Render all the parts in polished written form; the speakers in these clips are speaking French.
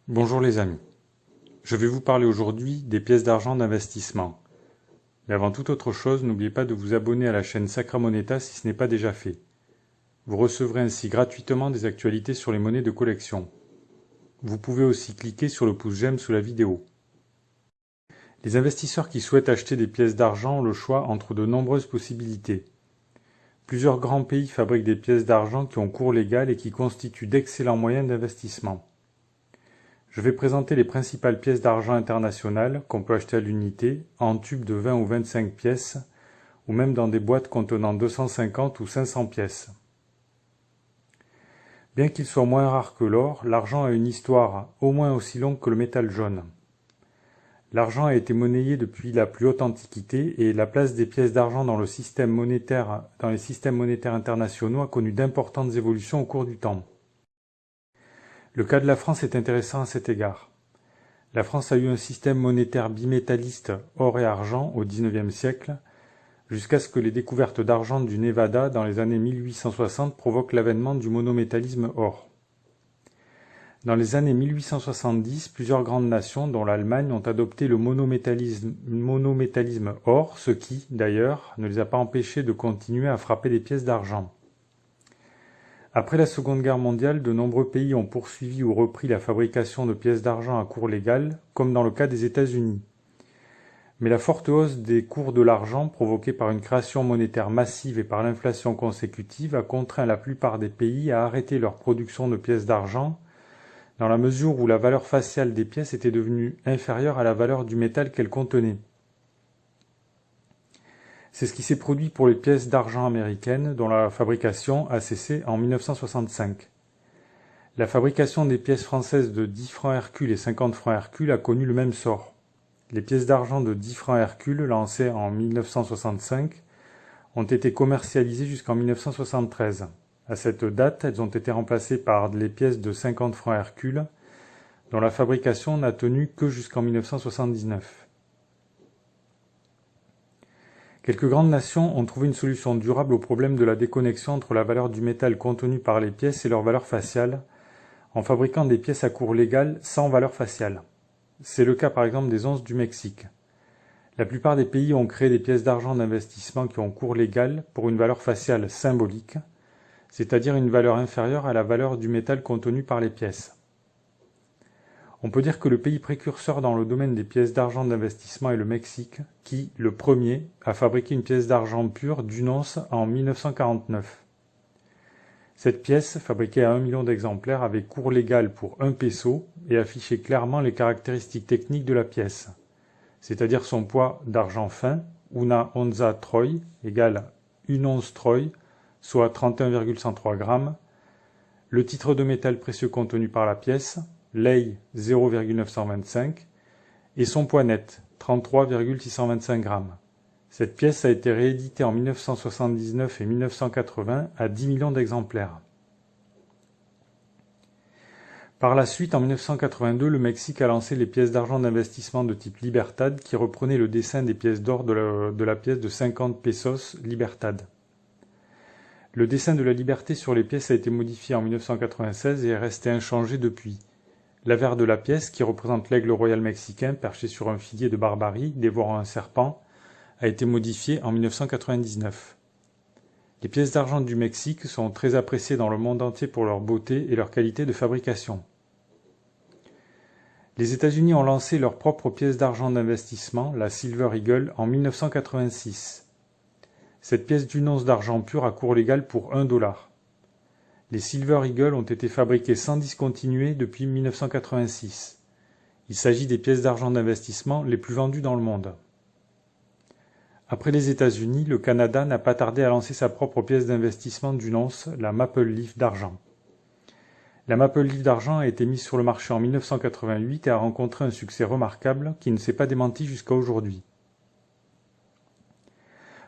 Bonjour les amis, je vais vous parler aujourd'hui des pièces d'argent d'investissement. Mais avant toute autre chose, n'oubliez pas de vous abonner à la chaîne Sacra Moneta si ce n'est pas déjà fait. Vous recevrez ainsi gratuitement des actualités sur les monnaies de collection. Vous pouvez aussi cliquer sur le pouce j'aime sous la vidéo. Les investisseurs qui souhaitent acheter des pièces d'argent ont le choix entre de nombreuses possibilités. Plusieurs grands pays fabriquent des pièces d'argent qui ont cours légal et qui constituent d'excellents moyens d'investissement. Je vais présenter les principales pièces d'argent internationales qu'on peut acheter à l'unité, en tubes de 20 ou 25 pièces, ou même dans des boîtes contenant 250 ou 500 pièces. Bien qu'il soit moins rare que l'or, l'argent a une histoire au moins aussi longue que le métal jaune. L'argent a été monnayé depuis la plus haute antiquité et la place des pièces d'argent dans les systèmes monétaires internationaux a connu d'importantes évolutions au cours du temps. Le cas de la France est intéressant à cet égard. La France a eu un système monétaire bimétalliste or et argent au XIXe siècle, jusqu'à ce que les découvertes d'argent du Nevada dans les années 1860 provoquent l'avènement du monométallisme or. Dans les années 1870, plusieurs grandes nations, dont l'Allemagne, ont adopté le monométallisme or, ce qui, d'ailleurs, ne les a pas empêchés de continuer à frapper des pièces d'argent. Après la Seconde Guerre mondiale, de nombreux pays ont poursuivi ou repris la fabrication de pièces d'argent à cours légal, comme dans le cas des États-Unis. Mais la forte hausse des cours de l'argent, provoquée par une création monétaire massive et par l'inflation consécutive, a contraint la plupart des pays à arrêter leur production de pièces d'argent, dans la mesure où la valeur faciale des pièces était devenue inférieure à la valeur du métal qu'elles contenaient. C'est ce qui s'est produit pour les pièces d'argent américaines, dont la fabrication a cessé en 1965. La fabrication des pièces françaises de 10 francs Hercule et 50 francs Hercule a connu le même sort. Les pièces d'argent de 10 francs Hercule, lancées en 1965, ont été commercialisées jusqu'en 1973. À cette date, elles ont été remplacées par les pièces de 50 francs Hercule, dont la fabrication n'a tenu que jusqu'en 1979. Quelques grandes nations ont trouvé une solution durable au problème de la déconnexion entre la valeur du métal contenu par les pièces et leur valeur faciale, en fabriquant des pièces à cours légal sans valeur faciale. C'est le cas par exemple des onces du Mexique. La plupart des pays ont créé des pièces d'argent d'investissement qui ont cours légal pour une valeur faciale symbolique, c'est-à-dire une valeur inférieure à la valeur du métal contenu par les pièces. On peut dire que le pays précurseur dans le domaine des pièces d'argent d'investissement est le Mexique, qui, le premier, a fabriqué une pièce d'argent pure d'une once en 1949. Cette pièce, fabriquée à 1 million d'exemplaires, avait cours légal pour 1 peso et affichait clairement les caractéristiques techniques de la pièce, c'est-à-dire son poids d'argent fin, una onza troy, égale 1 once troy, soit 31,103 grammes, le titre de métal précieux contenu par la pièce, Ley 0,925 et son poids net, 33,625 grammes. Cette pièce a été rééditée en 1979 et 1980 à 10 millions d'exemplaires. Par la suite, en 1982, le Mexique a lancé les pièces d'argent d'investissement de type Libertad qui reprenaient le dessin des pièces d'or de la pièce de 50 pesos Libertad. Le dessin de la liberté sur les pièces a été modifié en 1996 et est resté inchangé depuis. L'avers de la pièce, qui représente l'aigle royal mexicain perché sur un figuier de Barbarie, dévorant un serpent, a été modifié en 1999. Les pièces d'argent du Mexique sont très appréciées dans le monde entier pour leur beauté et leur qualité de fabrication. Les États-Unis ont lancé leur propre pièce d'argent d'investissement, la Silver Eagle, en 1986. Cette pièce d'une once d'argent pur a cours légal pour $1. Les Silver Eagle ont été fabriquées sans discontinuer depuis 1986. Il s'agit des pièces d'argent d'investissement les plus vendues dans le monde. Après les États-Unis, le Canada n'a pas tardé à lancer sa propre pièce d'investissement d'une once, la Maple Leaf d'argent. La Maple Leaf d'argent a été mise sur le marché en 1988 et a rencontré un succès remarquable qui ne s'est pas démenti jusqu'à aujourd'hui.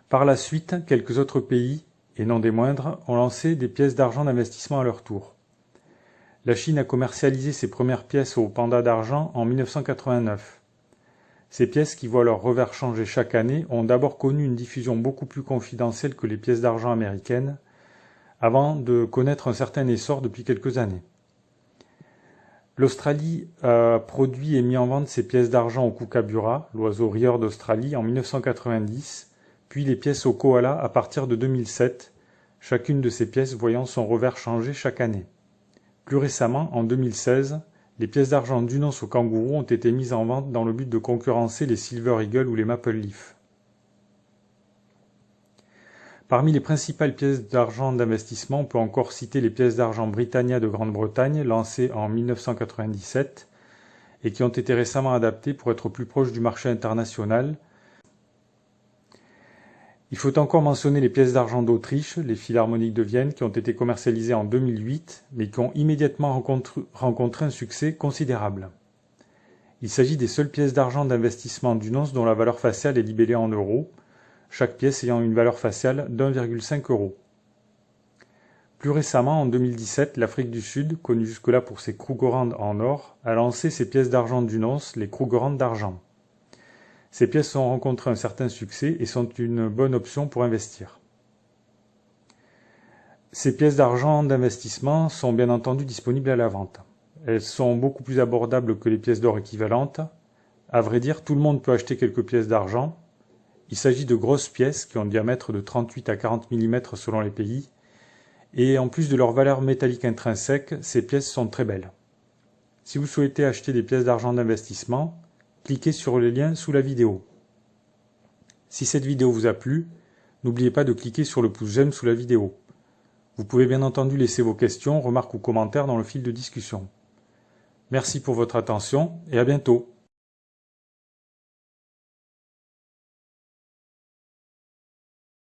Par la suite, quelques autres pays, et non des moindres, ont lancé des pièces d'argent d'investissement à leur tour. La Chine a commercialisé ses premières pièces au panda d'argent en 1989. Ces pièces, qui voient leur revers changer chaque année, ont d'abord connu une diffusion beaucoup plus confidentielle que les pièces d'argent américaines, avant de connaître un certain essor depuis quelques années. L'Australie a produit et mis en vente ses pièces d'argent au kookaburra, l'oiseau rieur d'Australie, en 1990, puis les pièces au koala à partir de 2007, chacune de ces pièces voyant son revers changer chaque année. Plus récemment, en 2016, les pièces d'argent d'une once au kangourou ont été mises en vente dans le but de concurrencer les Silver Eagle ou les Maple Leaf. Parmi les principales pièces d'argent d'investissement, on peut encore citer les pièces d'argent Britannia de Grande-Bretagne, lancées en 1997, et qui ont été récemment adaptées pour être plus proches du marché international. Il faut encore mentionner les pièces d'argent d'Autriche, les Philharmoniques de Vienne, qui ont été commercialisées en 2008, mais qui ont immédiatement rencontré un succès considérable. Il s'agit des seules pièces d'argent d'investissement d'une once dont la valeur faciale est libellée en euros, chaque pièce ayant une valeur faciale d'1,5 €. Plus récemment, en 2017, l'Afrique du Sud, connue jusque-là pour ses Krugerrand en or, a lancé ses pièces d'argent d'une once, les Krugerrand d'argent. Ces pièces ont rencontré un certain succès et sont une bonne option pour investir. Ces pièces d'argent d'investissement sont bien entendu disponibles à la vente. Elles sont beaucoup plus abordables que les pièces d'or équivalentes. À vrai dire, tout le monde peut acheter quelques pièces d'argent. Il s'agit de grosses pièces qui ont un diamètre de 38 à 40 mm selon les pays. Et en plus de leur valeur métallique intrinsèque, ces pièces sont très belles. Si vous souhaitez acheter des pièces d'argent d'investissement, cliquez sur le lien sous la vidéo. Si cette vidéo vous a plu, n'oubliez pas de cliquer sur le pouce j'aime sous la vidéo. Vous pouvez bien entendu laisser vos questions, remarques ou commentaires dans le fil de discussion. Merci pour votre attention et à bientôt.